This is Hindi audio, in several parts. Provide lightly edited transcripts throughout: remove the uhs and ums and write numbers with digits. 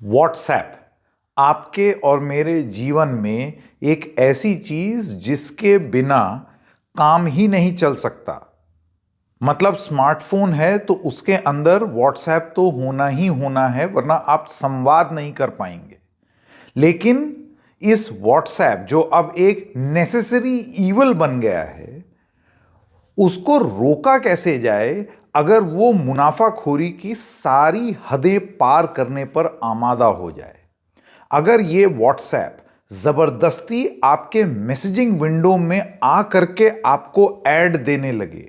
व्हाट्सएप आपके और मेरे जीवन में एक ऐसी चीज जिसके बिना काम ही नहीं चल सकता। मतलब स्मार्टफोन है तो उसके अंदर व्हाट्सएप तो होना ही होना है, वरना आप संवाद नहीं कर पाएंगे। लेकिन इस व्हाट्सएप जो अब एक नेसेसरी ईवल बन गया है, उसको रोका कैसे जाए अगर वो मुनाफाखोरी की सारी हदें पार करने पर आमादा हो जाए। अगर ये व्हाट्सएप जबरदस्ती आपके मैसेजिंग विंडो में आ करके आपको ऐड देने लगे,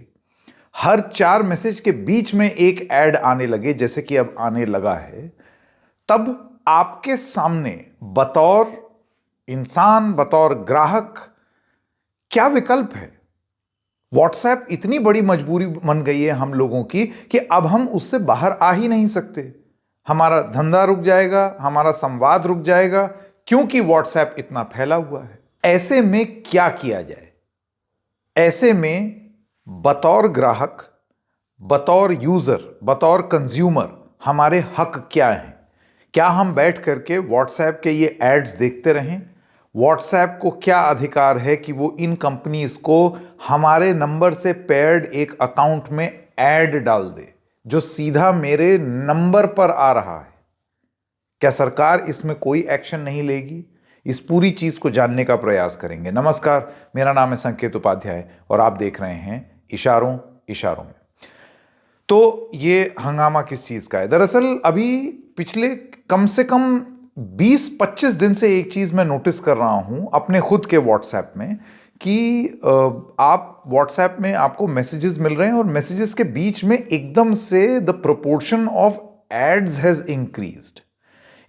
हर 4 मैसेज के बीच में एक ऐड आने लगे जैसे कि अब आने लगा है, तब आपके सामने बतौर इंसान, बतौर ग्राहक क्या विकल्प है। व्हाट्सएप इतनी बड़ी मजबूरी बन गई है हम लोगों की कि अब हम उससे बाहर आ ही नहीं सकते। हमारा धंधा रुक जाएगा, हमारा संवाद रुक जाएगा, क्योंकि व्हाट्सएप इतना फैला हुआ है। ऐसे में क्या किया जाए? ऐसे में बतौर ग्राहक, बतौर यूजर, बतौर कंज्यूमर हमारे हक क्या हैं? क्या हम बैठ करके व्हाट्सएप के ये एड्स देखते रहें? व्हाट्सएप को क्या अधिकार है कि वो इन कंपनीज को हमारे नंबर से पेयर्ड एक अकाउंट में ऐड डाल दे जो सीधा मेरे नंबर पर आ रहा है? क्या सरकार इसमें कोई एक्शन नहीं लेगी? इस पूरी चीज को जानने का प्रयास करेंगे। नमस्कार, मेरा नाम है संकेत उपाध्याय और आप देख रहे हैं इशारों इशारों में। तो ये हंगामा किस चीज का है? दरअसल अभी पिछले कम से कम 20-25 दिन से एक चीज मैं नोटिस कर रहा हूं अपने खुद के व्हाट्सएप में कि आप व्हाट्सएप में आपको मैसेजेस मिल रहे हैं और मैसेजेस के बीच में एकदम से the proportion of AIDS has increased.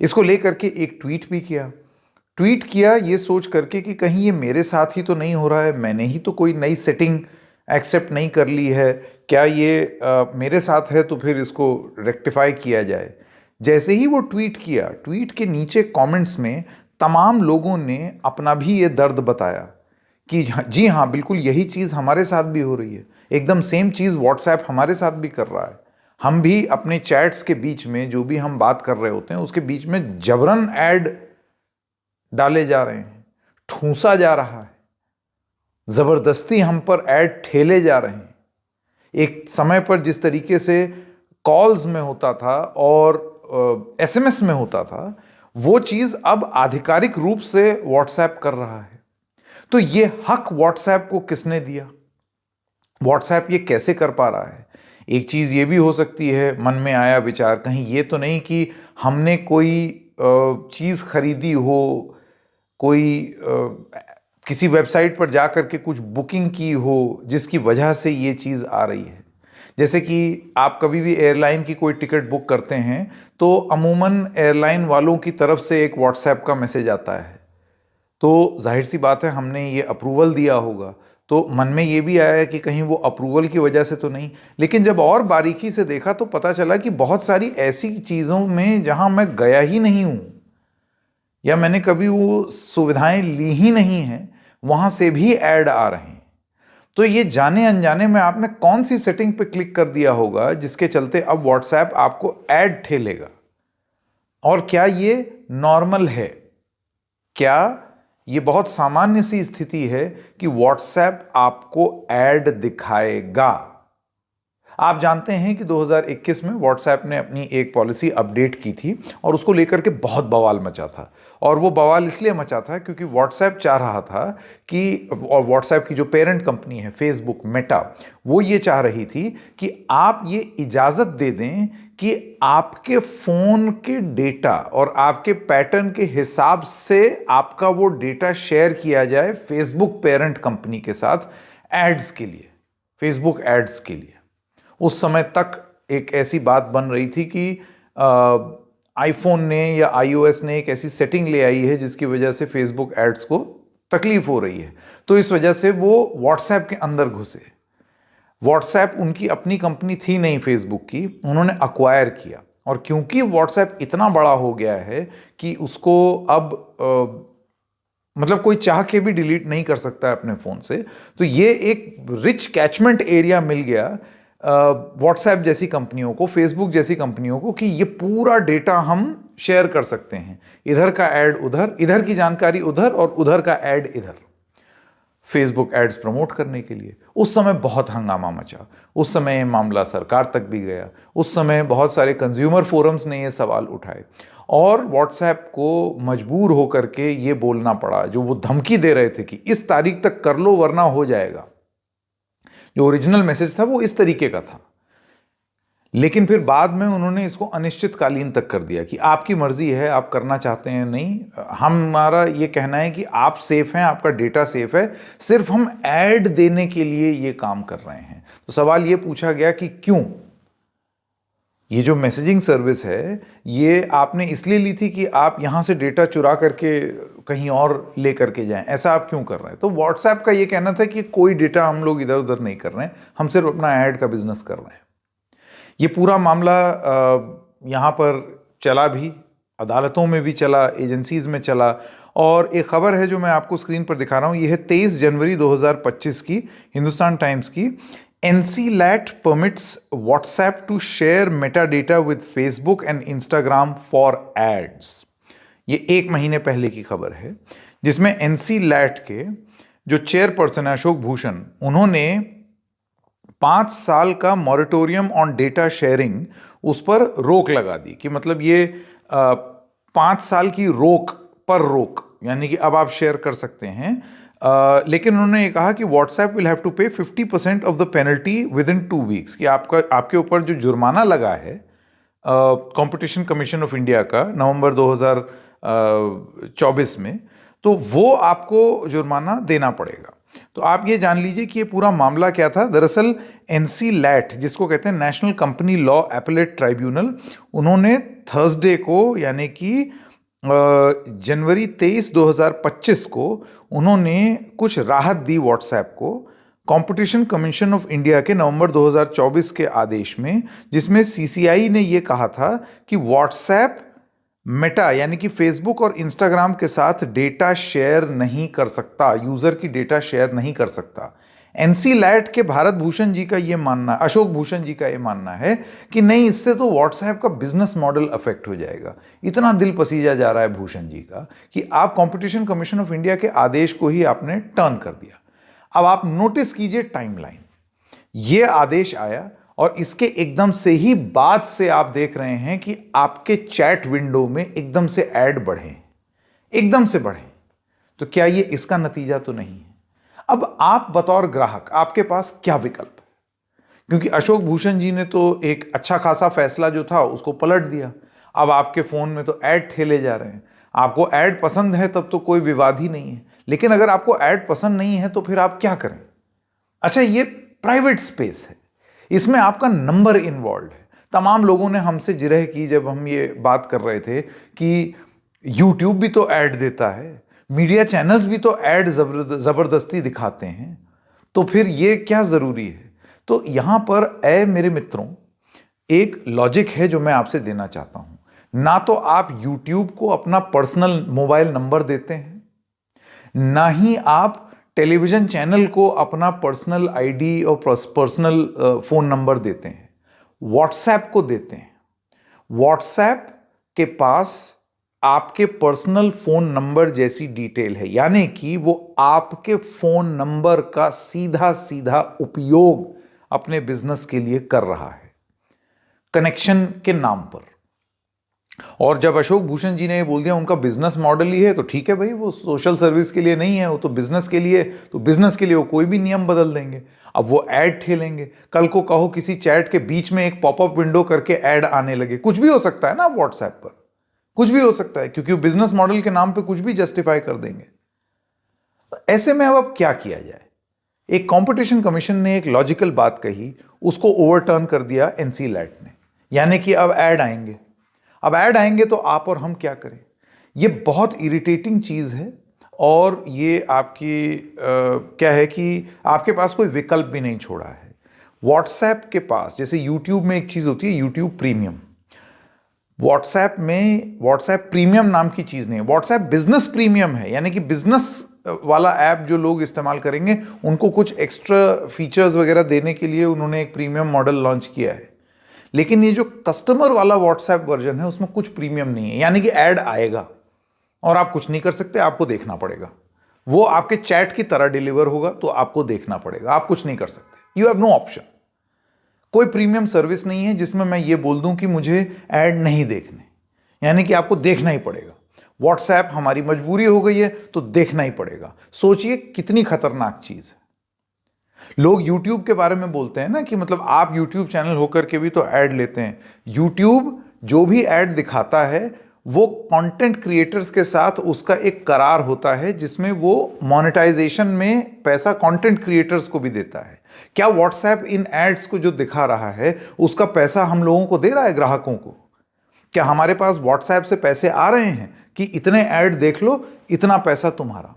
इसको लेकर के एक ट्वीट किया ये सोच करके कि कहीं ये मेरे साथ ही तो नहीं हो रहा है, मैंने ही तो कोई नई सेटिंग एक्सेप्ट नहीं कर ली है, क्या ये मेरे साथ है तो फिर इसको रेक्टिफाई किया जाए। जैसे ही वो ट्वीट किया, ट्वीट के नीचे कमेंट्स में तमाम लोगों ने अपना भी ये दर्द बताया कि जी हाँ, बिल्कुल यही चीज़ हमारे साथ भी हो रही है, एकदम सेम चीज़ व्हाट्सएप हमारे साथ भी कर रहा है। हम भी अपने चैट्स के बीच में जो भी हम बात कर रहे होते हैं उसके बीच में जबरन ऐड डाले जा रहे हैं, ठूंसा जा रहा है, जबरदस्ती हम पर ऐड ठेले जा रहे हैं। एक समय पर जिस तरीके से कॉल्स में होता था और एसएमएस में होता था, वो चीज अब आधिकारिक रूप से व्हाट्सएप कर रहा है। तो ये हक व्हाट्सएप को किसने दिया? व्हाट्सएप ये कैसे कर पा रहा है? एक चीज ये भी हो सकती है, मन में आया विचार, कहीं ये तो नहीं कि हमने कोई चीज खरीदी हो, कोई किसी वेबसाइट पर जाकर के कुछ बुकिंग की हो जिसकी वजह से ये चीज आ रही है। जैसे कि आप कभी भी एयरलाइन की कोई टिकट बुक करते हैं तो अमूमन एयरलाइन वालों की तरफ से एक व्हाट्सएप का मैसेज आता है, तो जाहिर सी बात है हमने ये अप्रूवल दिया होगा, तो मन में ये भी आया कि कहीं वो अप्रूवल की वजह से तो नहीं। लेकिन जब और बारीकी से देखा तो पता चला कि बहुत सारी ऐसी चीज़ों में जहां मैं गया ही नहीं हूं या मैंने कभी वो सुविधाएं ली ही नहीं हैं, वहां से भी ऐड आ रहे हैं। तो ये जाने अनजाने में आपने कौन सी सेटिंग पे क्लिक कर दिया होगा जिसके चलते अब व्हाट्सएप आपको ऐड ठेलेगा? और क्या ये नॉर्मल है? क्या ये बहुत सामान्य सी स्थिति है कि व्हाट्सएप आपको ऐड दिखाएगा? आप जानते हैं कि 2021 में व्हाट्सएप ने अपनी एक पॉलिसी अपडेट की थी और उसको लेकर के बहुत बवाल मचा था। और वो बवाल इसलिए मचा था क्योंकि व्हाट्सएप चाह रहा था कि, और व्हाट्सएप की जो पेरेंट कंपनी है फेसबुक, मेटा, वो ये चाह रही थी कि आप ये इजाज़त दे दें कि आपके फ़ोन के डेटा और आपके पैटर्न के हिसाब से आपका वो डेटा शेयर किया जाए फेसबुक पेरेंट कंपनी के साथ एड्स के लिए, फेसबुक एड्स के लिए। उस समय तक एक ऐसी बात बन रही थी कि आईफोन ने या आईओएस ने एक ऐसी सेटिंग ले आई है जिसकी वजह से फेसबुक एड्स को तकलीफ हो रही है, तो इस वजह से वो व्हाट्सएप के अंदर घुसे। व्हाट्सएप उनकी अपनी कंपनी थी नहीं फेसबुक की, उन्होंने अक्वायर किया। और क्योंकि व्हाट्सएप इतना बड़ा हो गया है कि उसको अब मतलब कोई चाह के भी डिलीट नहीं कर सकता है अपने फ़ोन से, तो ये एक रिच कैचमेंट एरिया मिल गया व्हाट्सएप जैसी कंपनियों को, फेसबुक जैसी कंपनियों को, कि ये पूरा डेटा हम शेयर कर सकते हैं, इधर का ऐड उधर, इधर की जानकारी उधर और उधर का ऐड इधर, फेसबुक एड्स प्रमोट करने के लिए। उस समय बहुत हंगामा मचा, उस समय ये मामला सरकार तक भी गया, उस समय बहुत सारे कंज्यूमर फोरम्स ने ये सवाल उठाए और व्हाट्सएप को मजबूर होकर के ये बोलना पड़ा, जो वो धमकी दे रहे थे कि इस तारीख तक कर लो वरना हो जाएगा। जो ओरिजिनल मैसेज था वो इस तरीके का था, लेकिन फिर बाद में उन्होंने इसको अनिश्चितकालीन तक कर दिया कि आपकी मर्जी है, आप करना चाहते हैं नहीं, हमारा ये कहना है कि आप सेफ हैं, आपका डेटा सेफ है, सिर्फ हम ऐड देने के लिए ये काम कर रहे हैं। तो सवाल ये पूछा गया कि क्यों? ये जो मैसेजिंग सर्विस है ये आपने इसलिए ली थी कि आप यहां से डेटा चुरा करके कहीं और ले करके जाएं, ऐसा आप क्यों कर रहे हैं? तो व्हाट्सएप का ये कहना था कि कोई डेटा हम लोग इधर उधर नहीं कर रहे हैं, हम सिर्फ अपना ऐड का बिजनेस कर रहे हैं। ये पूरा मामला यहाँ पर चला भी, अदालतों में भी चला, एजेंसीज में चला। और एक खबर है जो मैं आपको स्क्रीन पर दिखा रहा हूँ, ये है 23 जनवरी 2025 की, हिंदुस्तान टाइम्स की। NCLAT permits WhatsApp to share metadata with Facebook and Instagram for ads। ये एक महीने पहले की खबर है, जिसमें NCLAT के जो चेयरपर्सन है अशोक भूषण, उन्होंने 5 साल का मॉरिटोरियम ऑन डेटा शेयरिंग उस पर रोक लगा दी कि मतलब ये 5 साल की रोक, यानी कि अब आप शेयर कर सकते हैं। लेकिन उन्होंने ये कहा कि व्हाट्सएप विल हैव टू पे 50% of the penalty with in 2 weeks, कि आपके ऊपर जो जुर्माना लगा है कंपटीशन कमीशन ऑफ इंडिया का नवंबर 2024 में, तो वो आपको जुर्माना देना पड़ेगा। तो आप ये जान लीजिए कि ये पूरा मामला क्या था। दरअसल NCLAT, जिसको कहते हैं national company law appellate tribunal, उन्होंने थर्सडे को यानी कि जनवरी 23, 2025 को उन्होंने कुछ राहत दी व्हाट्सएप को कंपटीशन कमीशन ऑफ इंडिया के नवंबर 2024 के आदेश में, जिसमें CCI ने ये कहा था कि व्हाट्सएप मेटा यानी कि फेसबुक और इंस्टाग्राम के साथ डेटा शेयर नहीं कर सकता, यूजर की डेटा शेयर नहीं कर सकता। NCLAT के भारत भूषण जी का ये मानना, अशोक भूषण जी का ये मानना है कि नहीं, इससे तो व्हाट्सएप का बिजनेस मॉडल अफेक्ट हो जाएगा। इतना दिल पसीजा जा रहा है भूषण जी का कि आप कंपटीशन कमीशन ऑफ इंडिया के आदेश को ही आपने टर्न कर दिया। अब आप नोटिस कीजिए टाइमलाइन, ये आदेश आया और इसके एकदम से ही बाद से आप देख रहे हैं कि आपके चैट विंडो में एकदम से ऐड बढ़े, एकदम से बढ़े। तो क्या ये इसका नतीजा तो नहीं है? अब आप बतौर ग्राहक, आपके पास क्या विकल्प है? क्योंकि अशोक भूषण जी ने तो एक अच्छा खासा फैसला जो था उसको पलट दिया। अब आपके फोन में तो ऐड ठेले जा रहे हैं। आपको ऐड पसंद है तब तो कोई विवाद ही नहीं है, लेकिन अगर आपको ऐड पसंद नहीं है तो फिर आप क्या करें? अच्छा, ये प्राइवेट स्पेस है, इसमें आपका नंबर इन्वॉल्व है। तमाम लोगों ने हमसे जिरह की जब हम ये बात कर रहे थे कि YouTube भी तो ऐड देता है, मीडिया चैनल्स भी तो ऐड जबरदस्ती दिखाते हैं, तो फिर ये क्या जरूरी है? तो यहां पर मेरे मित्रों, एक लॉजिक है जो मैं आपसे देना चाहता हूं। ना तो आप YouTube को अपना पर्सनल मोबाइल नंबर देते हैं, ना ही आप टेलीविजन चैनल को अपना पर्सनल आईडी और पर्सनल फोन नंबर देते हैं। व्हाट्सएप को देते हैं। व्हाट्सएप के पास आपके पर्सनल फोन नंबर जैसी डिटेल है, यानी कि वो आपके फोन नंबर का सीधा सीधा उपयोग अपने बिजनेस के लिए कर रहा है, कनेक्शन के नाम पर। और जब अशोक भूषण जी ने ये बोल दिया उनका बिजनेस मॉडल ही है, तो ठीक है भाई, वो सोशल सर्विस के लिए नहीं है, वो तो बिजनेस के लिए, तो बिजनेस के लिए वो कोई भी नियम बदल देंगे। अब वो ऐड ठेलेंगे, कल को कहो किसी चैट के बीच में एक पॉपअप विंडो करके ऐड आने लगे, कुछ भी हो सकता है ना व्हाट्सएप पर, कुछ भी हो सकता है, क्योंकि वो बिजनेस मॉडल के नाम पे कुछ भी जस्टिफाई कर देंगे। तो ऐसे में अब क्या किया जाए? एक कंपटीशन कमीशन ने एक लॉजिकल बात कही, उसको ओवरटर्न कर दिया NCLAT ने, यानी कि अब ऐड आएंगे। अब ऐड आएंगे तो आप और हम क्या करें? ये बहुत इरिटेटिंग चीज़ है और ये आपकी क्या है कि आपके पास कोई विकल्प भी नहीं छोड़ा है। व्हाट्सएप के पास, जैसे यूट्यूब में एक चीज़ होती है यूट्यूब प्रीमियम, व्हाट्सएप में व्हाट्सएप प्रीमियम नाम की चीज़ नहीं है। व्हाट्सएप बिजनेस प्रीमियम है, यानी कि बिजनेस वाला ऐप जो लोग इस्तेमाल करेंगे उनको कुछ एक्स्ट्रा फीचर्स वगैरह देने के लिए उन्होंने एक प्रीमियम मॉडल लॉन्च किया है। लेकिन ये जो कस्टमर वाला व्हाट्सएप वर्जन है उसमें कुछ प्रीमियम नहीं है, यानी कि ऐड आएगा और आप कुछ नहीं कर सकते, आपको देखना पड़ेगा। वो आपके चैट की तरह डिलीवर होगा तो आपको देखना पड़ेगा, आप कुछ नहीं कर सकते। You have no option. कोई प्रीमियम सर्विस नहीं है जिसमें मैं ये बोल दूं कि मुझे ऐड नहीं देखने, यानी कि आपको देखना ही पड़ेगा। व्हाट्सएप हमारी मजबूरी हो गई है तो देखना ही पड़ेगा। सोचिए कितनी खतरनाक चीज है। लोग YouTube के बारे में बोलते हैं ना कि मतलब आप YouTube चैनल होकर के भी तो ऐड लेते हैं। YouTube जो भी ऐड दिखाता है वो कंटेंट क्रिएटर्स के साथ उसका एक करार होता है जिसमें वो मोनेटाइजेशन में पैसा कंटेंट क्रिएटर्स को भी देता है। क्या व्हाट्सएप इन एड्स को जो दिखा रहा है उसका पैसा हम लोगों को दे रहा है, ग्राहकों को? क्या हमारे पास व्हाट्सएप से पैसे आ रहे हैं कि इतने ऐड देख लो, इतना पैसा तुम्हारा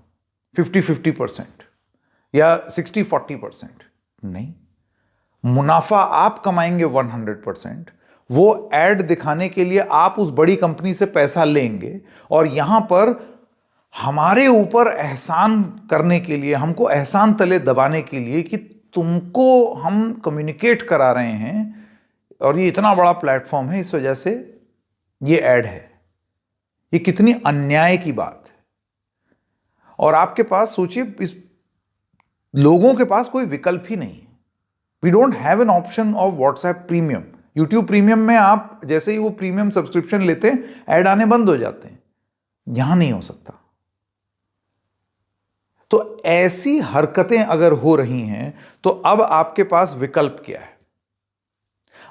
50-50% या 60-40%? नहीं, मुनाफा आप कमाएंगे 100%। वो ऐड दिखाने के लिए आप उस बड़ी कंपनी से पैसा लेंगे और यहां पर हमारे ऊपर एहसान करने के लिए, हमको एहसान तले दबाने के लिए कि तुमको हम कम्युनिकेट करा रहे हैं और ये इतना बड़ा प्लेटफॉर्म है, इस वजह से ये ऐड है। ये कितनी अन्याय की बात है। और आपके पास सोचिए, इस लोगों के पास कोई विकल्प ही नहीं है। We don't have an option of WhatsApp premium. YouTube premium में आप जैसे ही वो प्रीमियम सब्सक्रिप्शन लेते हैं ऐड आने बंद हो जाते हैं, यहां नहीं हो सकता। तो ऐसी हरकतें अगर हो रही हैं तो अब आपके पास विकल्प क्या है?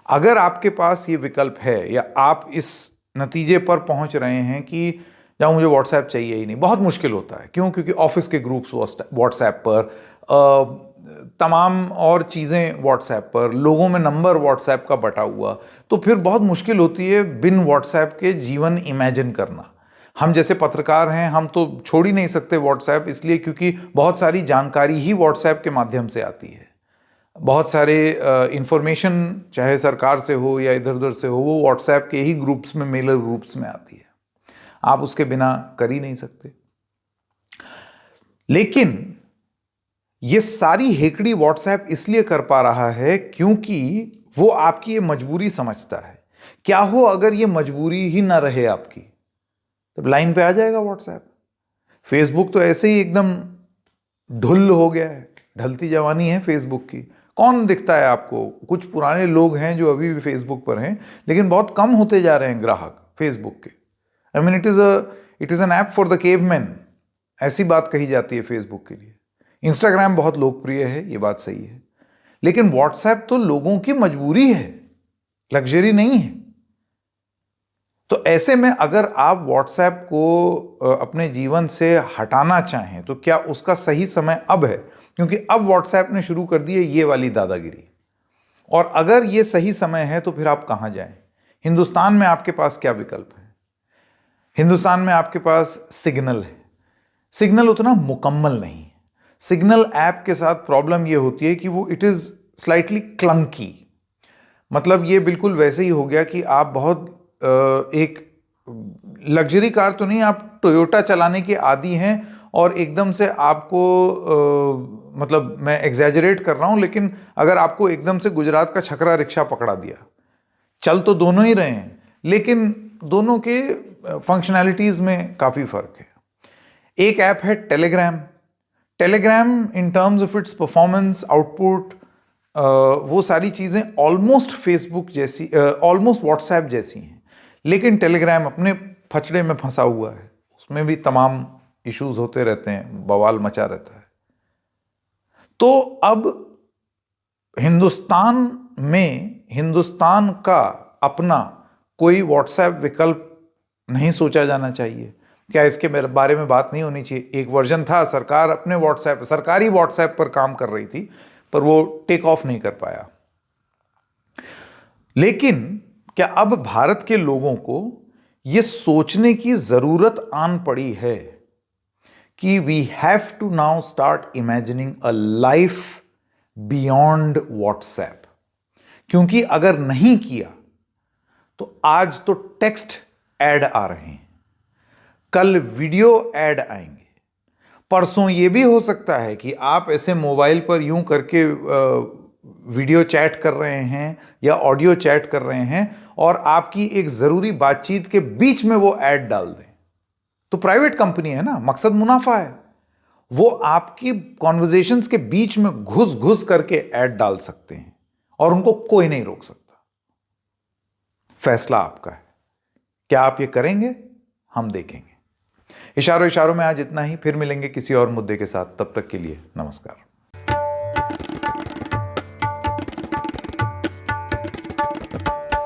अगर आपके पास ये विकल्प है या आप इस नतीजे पर पहुंच रहे हैं कि या मुझे व्हाट्सएप चाहिए ही नहीं, बहुत मुश्किल होता है। क्यों? क्योंकि ऑफिस के ग्रुप्स व्हाट्सएप पर, तमाम और चीज़ें व्हाट्सएप पर, लोगों में नंबर व्हाट्सएप का बटा हुआ, तो फिर बहुत मुश्किल होती है बिन व्हाट्सएप के जीवन इमेजिन करना। हम जैसे पत्रकार हैं, हम तो छोड़ ही नहीं सकते व्हाट्सएप, इसलिए क्योंकि बहुत सारी जानकारी ही व्हाट्सएप के माध्यम से आती है। बहुत सारे इंफॉर्मेशन चाहे सरकार से हो या इधर उधर से हो, वो व्हाट्सएप के ही ग्रुप्स में, मेलर ग्रुप्स में आती है। आप उसके बिना कर ही नहीं सकते। लेकिन ये सारी हेकड़ी व्हाट्सएप इसलिए कर पा रहा है क्योंकि वो आपकी ये मजबूरी समझता है। क्या हो अगर ये मजबूरी ही ना रहे आपकी, तब लाइन पे आ जाएगा व्हाट्सएप। फेसबुक तो ऐसे ही एकदम ढुल हो गया है, ढलती जवानी है फेसबुक की। कौन दिखता है आपको? कुछ पुराने लोग हैं जो अभी भी फेसबुक पर हैं, लेकिन बहुत कम होते जा रहे हैं ग्राहक फेसबुक के। I mean it is an app for the caveman, ऐसी बात कही जाती है फेसबुक के लिए। इंस्टाग्राम बहुत लोकप्रिय है, ये बात सही है, लेकिन व्हाट्सएप तो लोगों की मजबूरी है, लग्जरी नहीं है। तो ऐसे में अगर आप व्हाट्सएप को अपने जीवन से हटाना चाहें तो क्या उसका सही समय अब है? क्योंकि अब व्हाट्सएप ने शुरू कर दी है ये वाली दादागिरी। और अगर ये सही समय है तो फिर आप कहां जाएं? हिंदुस्तान में आपके पास क्या विकल्प है? हिंदुस्तान में आपके पास सिग्नल है। सिग्नल उतना मुकम्मल नहीं है। सिग्नल ऐप के साथ प्रॉब्लम ये होती है कि वो इट इज स्लाइटली क्लंकी। मतलब ये बिल्कुल वैसे ही हो गया कि आप बहुत एक लग्जरी कार तो नहीं, आप टोयोटा चलाने के आदी हैं और एकदम से आपको मतलब मैं एग्जैजरेट कर रहा हूं, लेकिन अगर आपको एकदम से गुजरात का छकरा रिक्शा पकड़ा दिया, चल तो दोनों ही रहे हैं लेकिन दोनों के फंक्शनैलिटीज में काफी फर्क है। एक ऐप है Telegram. Telegram in terms of its performance, output, वो सारी चीजें ऑलमोस्ट फेसबुक जैसी, ऑलमोस्ट व्हाट्सएप जैसी हैं, लेकिन टेलीग्राम अपने फचड़े में फंसा हुआ है। उसमें भी तमाम इश्यूज होते रहते हैं, बवाल मचा रहता है। तो अब हिंदुस्तान में हिंदुस्तान का अपना कोई व्हाट्सएप विकल्प नहीं सोचा जाना चाहिए? क्या इसके बारे में बात नहीं होनी चाहिए? एक वर्जन था, सरकार अपने व्हाट्सएप, सरकारी व्हाट्सएप पर काम कर रही थी, पर वो टेक ऑफ नहीं कर पाया। लेकिन क्या अब भारत के लोगों को यह सोचने की जरूरत आन पड़ी है कि we have to now start imagining a life beyond WhatsApp? क्योंकि अगर नहीं किया तो आज तो टेक्स्ट ऐड आ रहे हैं, कल वीडियो ऐड आएंगे, परसों यह भी हो सकता है कि आप ऐसे मोबाइल पर यूं करके वीडियो चैट कर रहे हैं या ऑडियो चैट कर रहे हैं और आपकी एक जरूरी बातचीत के बीच में वो ऐड डाल दें, तो प्राइवेट कंपनी है ना, मकसद मुनाफा है। वो आपकी कॉन्वर्जेशंस के बीच में घुस घुस करके ऐड डाल सकते हैं और उनको कोई नहीं रोक सकता। फैसला आपका है, क्या आप ये करेंगे? हम देखेंगे। इशारों इशारों में आज इतना ही, फिर मिलेंगे किसी और मुद्दे के साथ। तब तक के लिए नमस्कार।